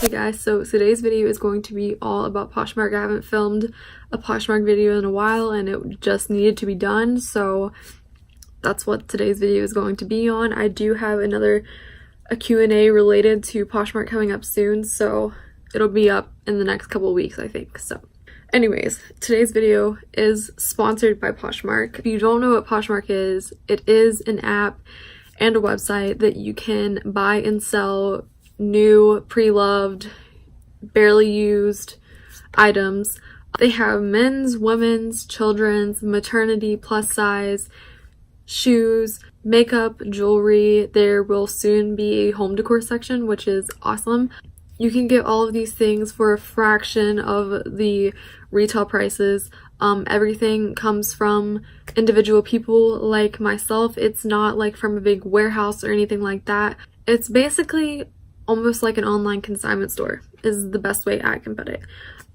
Hey guys, so today's video is going to be all about Poshmark. I haven't filmed a Poshmark video in a while and it just needed to be done, so that's what today's video is going to be on. I do have a Q&A related to Poshmark coming up soon, so it'll be up in the next couple of weeks, I think. So anyways, today's video is sponsored by Poshmark. If you don't know what Poshmark is, it is an app and a website that you can buy and sell new, pre-loved, barely used items. They have men's, women's, children's, maternity, plus size, shoes, makeup, jewelry. There will soon be a home decor section, which is awesome. You can get all of these things for a fraction of the retail prices. Everything comes from individual people like myself. It's not like from a big warehouse or anything like that. It's basically almost like an online consignment store is the best way I can put it.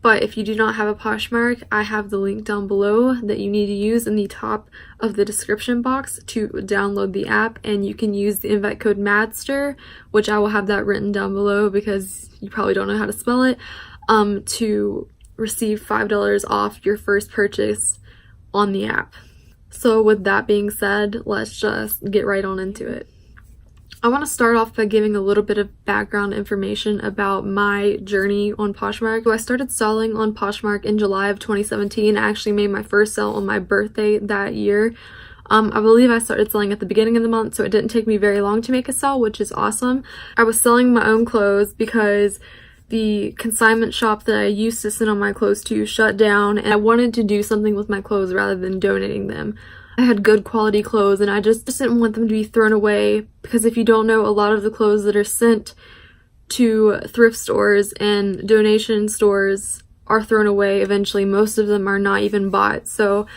But if you do not have a Poshmark, I have the link down below that you need to use in the top of the description box to download the app, and you can use the invite code MAADSTERR, which I will have that written down below because you probably don't know how to spell it, to receive $5 off your first purchase on the app. So with that being said, let's just get right on into it. I want to start off by giving a little bit of background information about my journey on Poshmark. So I started selling on Poshmark in July of 2017. I actually made my first sale on my birthday that year. I believe I started selling at the beginning of the month, so it didn't take me very long to make a sale, which is awesome. I was selling my own clothes because the consignment shop that I used to send all my clothes to shut down, and I wanted to do something with my clothes rather than donating them. I had good quality clothes and I just didn't want them to be thrown away, because if you don't know, a lot of the clothes that are sent to thrift stores and donation stores are thrown away eventually. Most of them are not even bought. So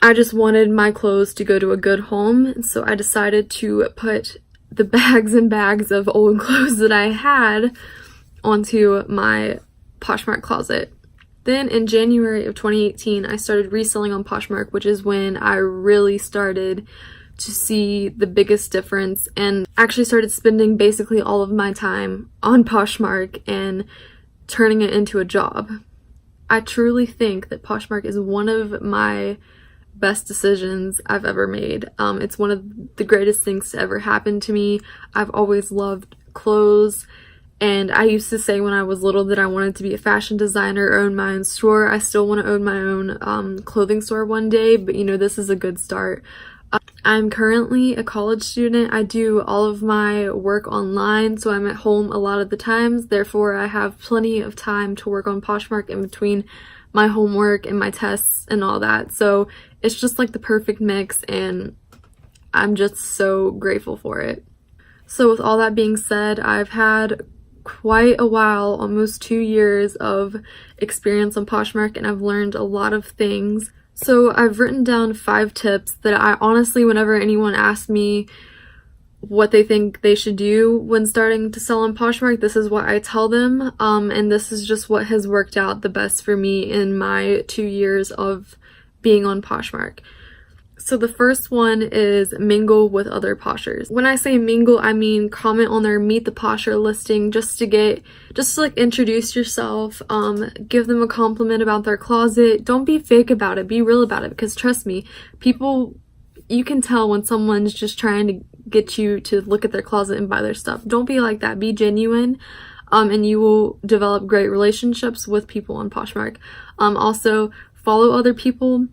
I just wanted my clothes to go to a good home. So I decided to put the bags and bags of old clothes that I had onto my Poshmark closet. Then in January of 2018, I started reselling on Poshmark, which is when I really started to see the biggest difference and actually started spending basically all of my time on Poshmark and turning it into a job. I truly think that Poshmark is one of my best decisions I've ever made. It's one of the greatest things to ever happen to me. I've always loved clothes. And I used to say when I was little that I wanted to be a fashion designer or own my own store. I still want to own my own clothing store one day, but you know, this is a good start. I'm currently a college student. I do all of my work online, so I'm at home a lot of the times. Therefore, I have plenty of time to work on Poshmark in between my homework and my tests and all that. So it's just like the perfect mix, and I'm just so grateful for it. So with all that being said, I've had quite a while, almost 2 years of experience on Poshmark, and I've learned a lot of things. So I've written down 5 tips that I honestly, whenever anyone asks me what they think they should do when starting to sell on Poshmark, this is what I tell them, and this is just what has worked out the best for me in my 2 years of being on Poshmark. So the first one is mingle with other poshers. When I say mingle, I mean comment on their Meet the Posher listing just to like introduce yourself, give them a compliment about their closet. Don't be fake about it, be real about it, because trust me, you can tell when someone's just trying to get you to look at their closet and buy their stuff. Don't be like that, be genuine, and you will develop great relationships with people on Poshmark. Also, follow other people.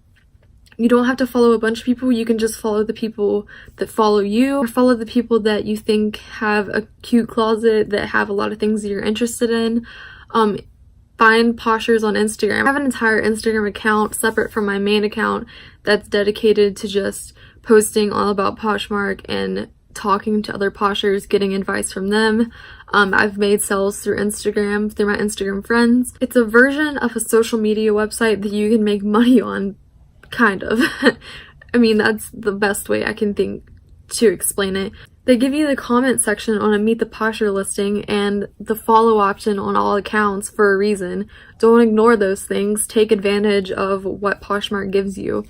You don't have to follow a bunch of people. You can just follow the people that follow you, or follow the people that you think have a cute closet, that have a lot of things that you're interested in. Find poshers on Instagram. I have an entire Instagram account separate from my main account that's dedicated to just posting all about Poshmark and talking to other poshers, getting advice from them. I've made sales through Instagram, through my Instagram friends. It's a version of a social media website that you can make money on. Kind of. I mean, that's the best way I can think to explain it. They give you the comment section on a Meet the Posher listing and the follow option on all accounts for a reason. Don't ignore those things. Take advantage of what Poshmark gives you.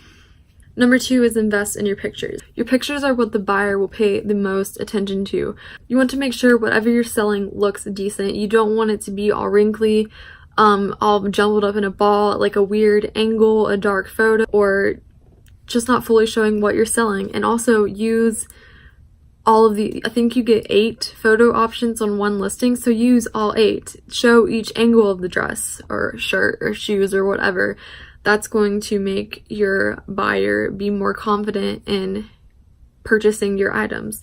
Number 2 is invest in your pictures. Your pictures are what the buyer will pay the most attention to. You want to make sure whatever you're selling looks decent. You don't want it to be all wrinkly, all jumbled up in a ball, like a weird angle, a dark photo, or just not fully showing what you're selling. And also use all of I think you get 8 photo options on one listing, so use all 8. Show each angle of the dress or shirt or shoes or whatever. That's going to make your buyer be more confident in purchasing your items.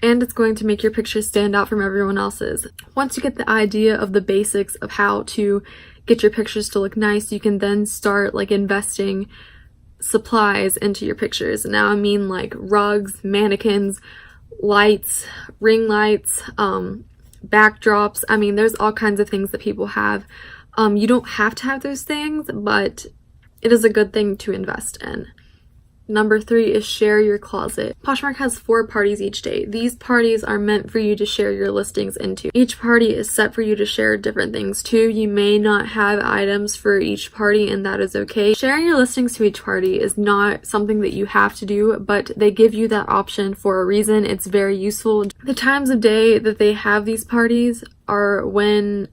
And it's going to make your pictures stand out from everyone else's. Once you get the idea of the basics of how to get your pictures to look nice, you can then start like investing supplies into your pictures. Now I mean like rugs, mannequins, lights, ring lights, backdrops. I mean, there's all kinds of things that people have. You don't have to have those things, but it is a good thing to invest in. Number 3 is share your closet. Poshmark has 4 parties each day. These parties are meant for you to share your listings into. Each party is set for you to share different things too. You may not have items for each party, and that is okay. Sharing your listings to each party is not something that you have to do, but they give you that option for a reason. It's very useful. The times of day that they have these parties are when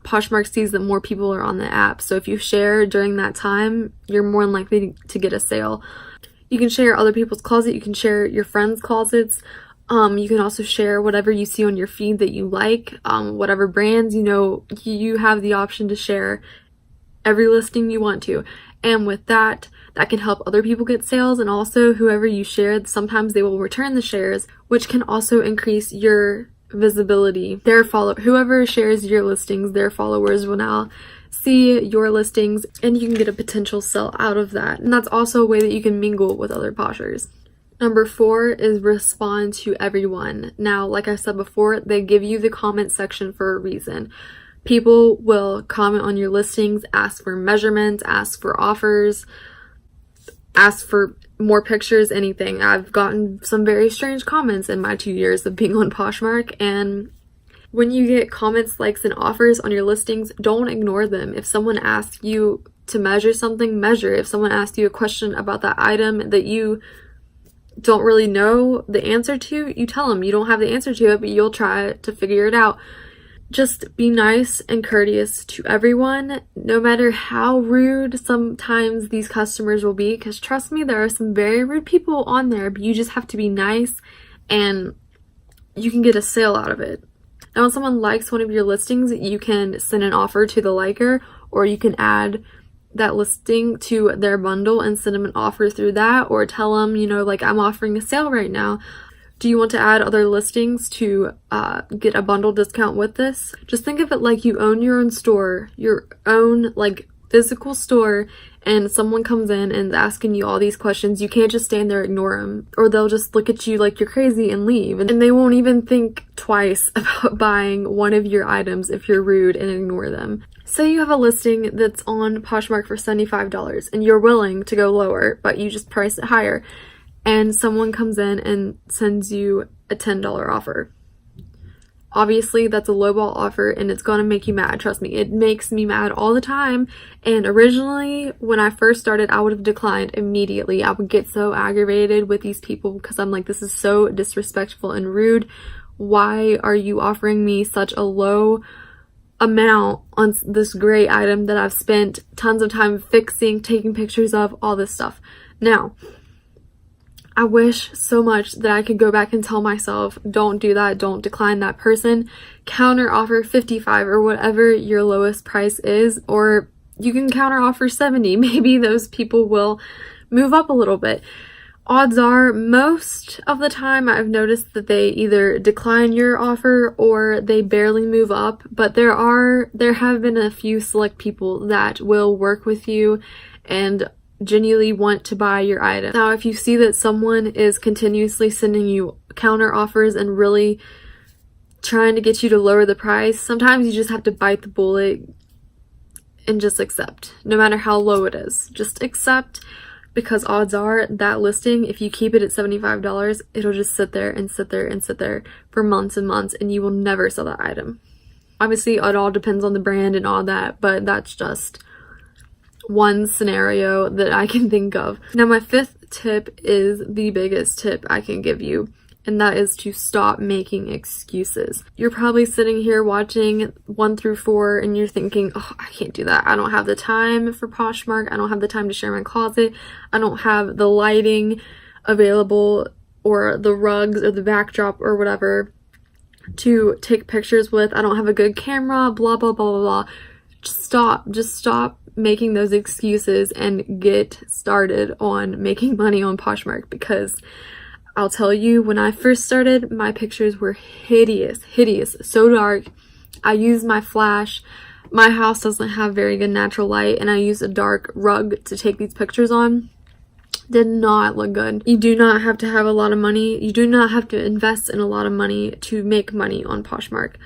Poshmark sees that more people are on the app. So if you share during that time, you're more likely to get a sale. You can share other people's closet. You can share your friends' closets. You can also share whatever you see on your feed that you like, whatever brands, you have the option to share every listing you want to. And with that can help other people get sales, and also whoever you shared, sometimes they will return the shares, which can also increase your visibility. Whoever shares your listings, their followers will now see your listings, and you can get a potential sell out of that. And that's also a way that you can mingle with other poshers. Number 4 is respond to everyone. Now, like I said before, they give you the comment section for a reason. People will comment on your listings, ask for measurements, ask for offers, ask for more pictures, anything. I've gotten some very strange comments in my 2 years of being on Poshmark, and when you get comments, likes, and offers on your listings, don't ignore them. If someone asks you to measure something, measure. If someone asks you a question about that item that you don't really know the answer to, you tell them you don't have the answer to it, but you'll try to figure it out. Just be nice and courteous to everyone, no matter how rude sometimes these customers will be, because trust me, there are some very rude people on there, but you just have to be nice and you can get a sale out of it. Now, when someone likes one of your listings, you can send an offer to the liker, or you can add that listing to their bundle and send them an offer through that, or tell them, like, I'm offering a sale right now. Do you want to add other listings to get a bundle discount with this? Just think of it like you own your own store, your own physical store, and someone comes in and is asking you all these questions. You can't just stand there and ignore them, or they'll just look at you like you're crazy and leave, and they won't even think twice about buying one of your items if you're rude and ignore them. Say you have a listing that's on Poshmark for $75 and you're willing to go lower, but you just price it higher, and someone comes in and sends you a $10 offer. Obviously, that's a lowball offer, and it's gonna make you mad. Trust me, it makes me mad all the time. And originally, when I first started, I would have declined immediately. I would get so aggravated with these people because I'm like, this is so disrespectful and rude. Why are you offering me such a low amount on this great item that I've spent tons of time fixing, taking pictures of, all this stuff? Now, I wish so much that I could go back and tell myself, don't do that, don't decline that person, counter offer 55 or whatever your lowest price is, or you can counter offer 70. Maybe those people will move up a little bit. Odds are, most of the time I've noticed that they either decline your offer or they barely move up, but there have been a few select people that will work with you and genuinely want to buy your item. Now, if you see that someone is continuously sending you counter offers and really trying to get you to lower the price, sometimes you just have to bite the bullet and just accept, no matter how low it is. Just accept, because odds are that listing, if you keep it at $75, it'll just sit there and sit there and sit there for months and months, and you will never sell that item. Obviously, it all depends on the brand and all that, but that's just one scenario that I can think of. Now my fifth tip is the biggest tip I can give you, and that is to stop making excuses. You're probably sitting here watching 1 through 4 and you're thinking, oh, I can't do that. I don't have the time for Poshmark. I don't have the time to share my closet. I don't have the lighting available or the rugs or the backdrop or whatever to take pictures with. I don't have a good camera, blah, blah, blah, blah, blah. Just stop making those excuses and get started on making money on Poshmark, because I'll tell you, when I first started, my pictures were hideous, so dark. I used my flash. My house doesn't have very good natural light, and I used a dark rug to take these pictures on. Did not look good. You do not have to have a lot of money. You do not have to invest in a lot of money to make money on Poshmark.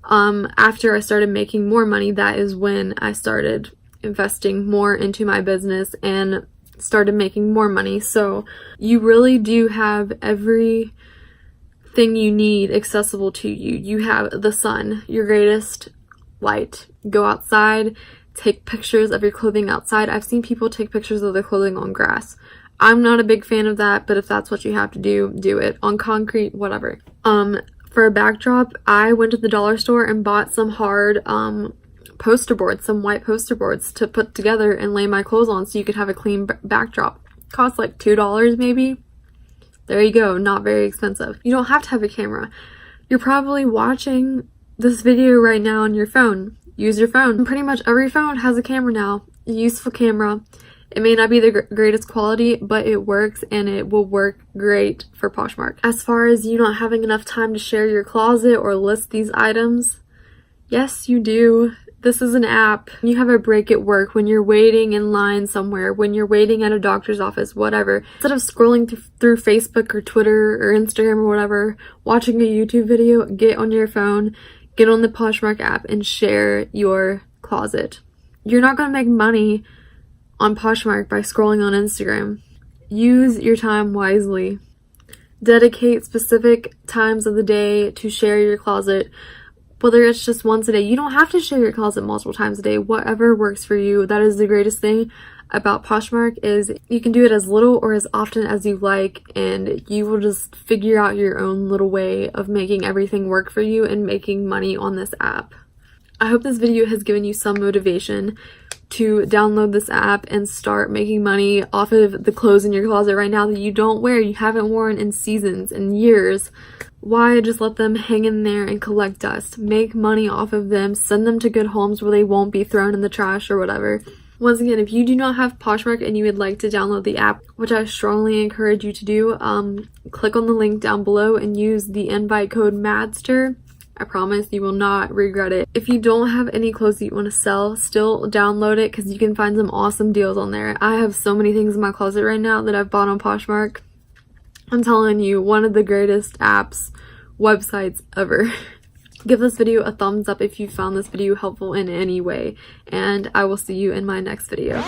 After I started making more money, that is when I started investing more into my business and started making more money. So you really do have everything you need accessible to you. You have the sun, your greatest light. Go outside, take pictures of your clothing outside. I've seen people take pictures of their clothing on grass. I'm not a big fan of that, but if that's what you have to do, do it. On concrete, whatever. For a backdrop, I went to the dollar store and bought some hard poster boards, some white poster boards to put together and lay my clothes on so you could have a clean backdrop. Cost like $2 maybe. There you go, not very expensive. You don't have to have a camera. You're probably watching this video right now on your phone. Use your phone. And pretty much every phone has a camera now, a useful camera. It may not be the greatest quality, but it works, and it will work great for Poshmark. As far as you not having enough time to share your closet or list these items, yes, you do. This is an app. You have a break at work, when you're waiting in line somewhere, when you're waiting at a doctor's office, whatever. Instead of scrolling through Facebook or Twitter or Instagram or whatever, watching a YouTube video, get on your phone, get on the Poshmark app, and share your closet. You're not going to make money on Poshmark by scrolling on Instagram. Use your time wisely. Dedicate specific times of the day to share your closet, whether it's just once a day. You don't have to share your closet multiple times a day. Whatever works for you. That is the greatest thing about Poshmark, is you can do it as little or as often as you like, and you will just figure out your own little way of making everything work for you and making money on this app. I hope this video has given you some motivation to download this app and start making money off of the clothes in your closet right now that you don't wear, you haven't worn in seasons and years. Why just let them hang in there and collect dust? Make money off of them, send them to good homes where they won't be thrown in the trash or whatever. Once again, if you do not have Poshmark and you would like to download the app, which I strongly encourage you to do, click on the link down below and use the invite code MAADSTERR. I promise you will not regret it. If you don't have any clothes that you want to sell, still download it, because you can find some awesome deals on there. I have so many things in my closet right now that I've bought on Poshmark. I'm telling you, one of the greatest apps, websites ever. Give this video a thumbs up if you found this video helpful in any way, and I will see you in my next video.